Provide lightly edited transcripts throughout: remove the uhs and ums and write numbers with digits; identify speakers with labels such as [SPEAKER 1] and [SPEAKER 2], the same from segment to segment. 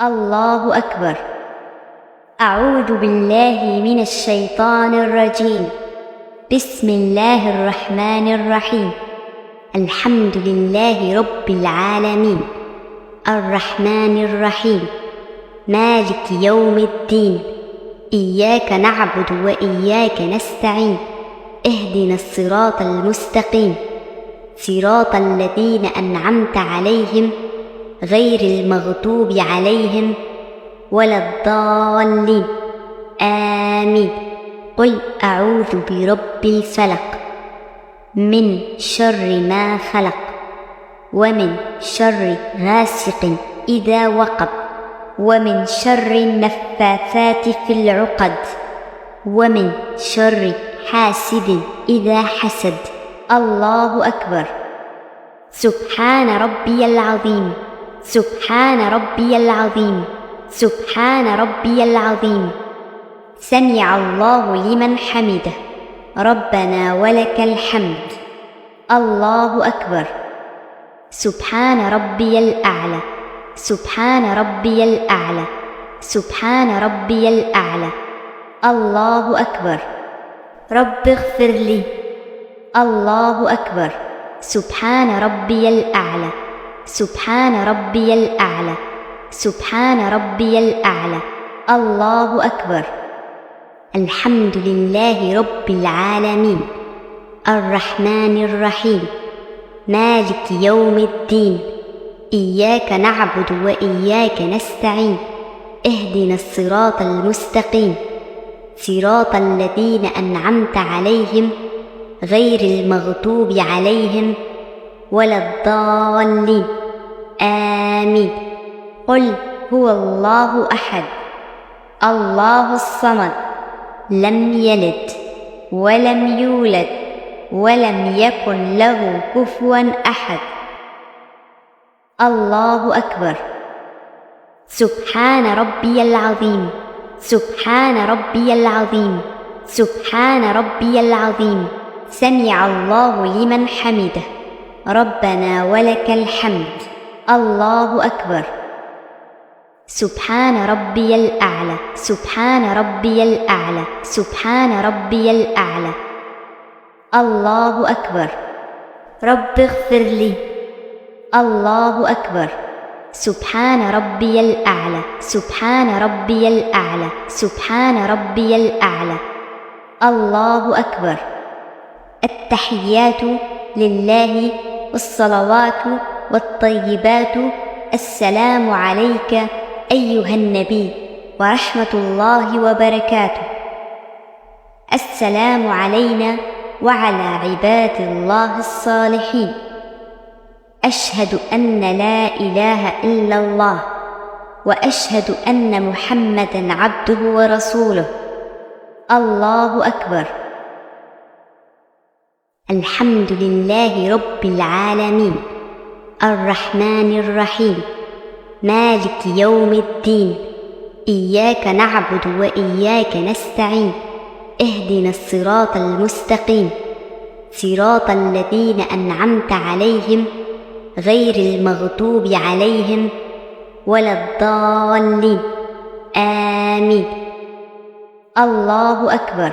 [SPEAKER 1] الله أكبر. أعوذ بالله من الشيطان الرجيم. بسم الله الرحمن الرحيم. الحمد لله رب العالمين، الرحمن الرحيم، مالك يوم الدين. إياك نعبد وإياك نستعين. اهدنا الصراط المستقيم، صراط الذين أنعمت عليهم غير المغضوب عليهم ولا الضالين. آمين. قل أعوذ برب الفلق، من شر ما خلق، ومن شر غاسق إذا وقب، ومن شر النفاثات في العقد، ومن شر حاسد إذا حسد. الله أكبر. سبحان ربي العظيم، سبحان ربي العظيم، سبحان ربي العظيم. سمع الله لمن حمده، ربنا ولك الحمد. الله أكبر. سبحان ربي الأعلى، سبحان ربي الأعلى، سبحان ربي الأعلى. الله أكبر. رب اغفر لي. الله أكبر. سبحان ربي الأعلى، سبحان ربي الأعلى، سبحان ربي الأعلى. الله أكبر. الحمد لله رب العالمين، الرحمن الرحيم، مالك يوم الدين. إياك نعبد وإياك نستعين. اهدنا الصراط المستقيم، صراط الذين أنعمت عليهم غير المغضوب عليهم ولا الضالين. آمين. قل هو الله أحد، الله الصمد، لم يلد ولم يولد ولم يكن له كفوا أحد. الله أكبر. سبحان ربي العظيم، سبحان ربي العظيم، سبحان ربي العظيم. سمع الله لمن حمده، ربنا ولك الحمد. الله أكبر. سبحان ربي الأعلى، سبحان ربي الأعلى، سبحان ربي الأعلى. الله أكبر. رب اغفر لي. الله أكبر. سبحان ربي الأعلى، سبحان ربي الأعلى، سبحان ربي الأعلى. الله أكبر. التحيات لله والصلوات والطيبات. السلام عليك أيها النبي ورحمة الله وبركاته. السلام علينا وعلى عباد الله الصالحين. أشهد أن لا إله إلا الله، وأشهد أن محمدًا عبده ورسوله. الله أكبر. الحمد لله رب العالمين، الرحمن الرحيم، مالك يوم الدين. إياك نعبد وإياك نستعين. اهدنا الصراط المستقيم، صراط الذين أنعمت عليهم غير المغضوب عليهم ولا الضالين. آمين. الله أكبر.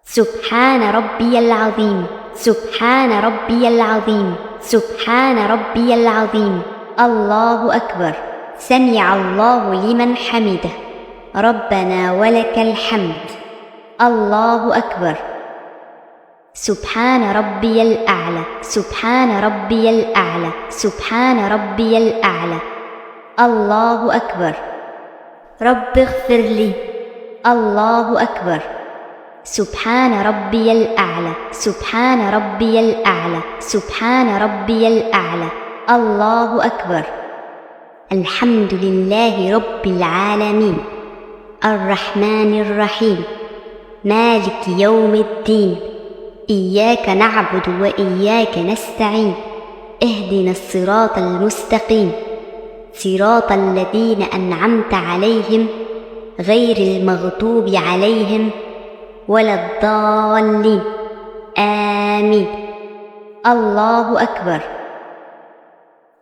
[SPEAKER 1] سبحان ربي العظيم، سبحان ربي العظيم، سبحان ربي العظيم. الله أكبر. سمع الله لمن حمده، ربنا ولك الحمد. الله أكبر. سبحان ربي الأعلى، سبحان ربي الأعلى، سبحان ربي الأعلى. الله أكبر. رب اغفر لي. الله أكبر. سبحان ربي الأعلى، سبحان ربي الأعلى، سبحان ربي الأعلى. الله أكبر. الحمد لله رب العالمين، الرحمن الرحيم، مالك يوم الدين. إياك نعبد وإياك نستعين. اهدنا الصراط المستقيم، صراط الذين أنعمت عليهم غير المغضوب عليهم ولا الضالين. آمين. الله أكبر.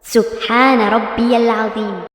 [SPEAKER 1] سبحان ربي العظيم.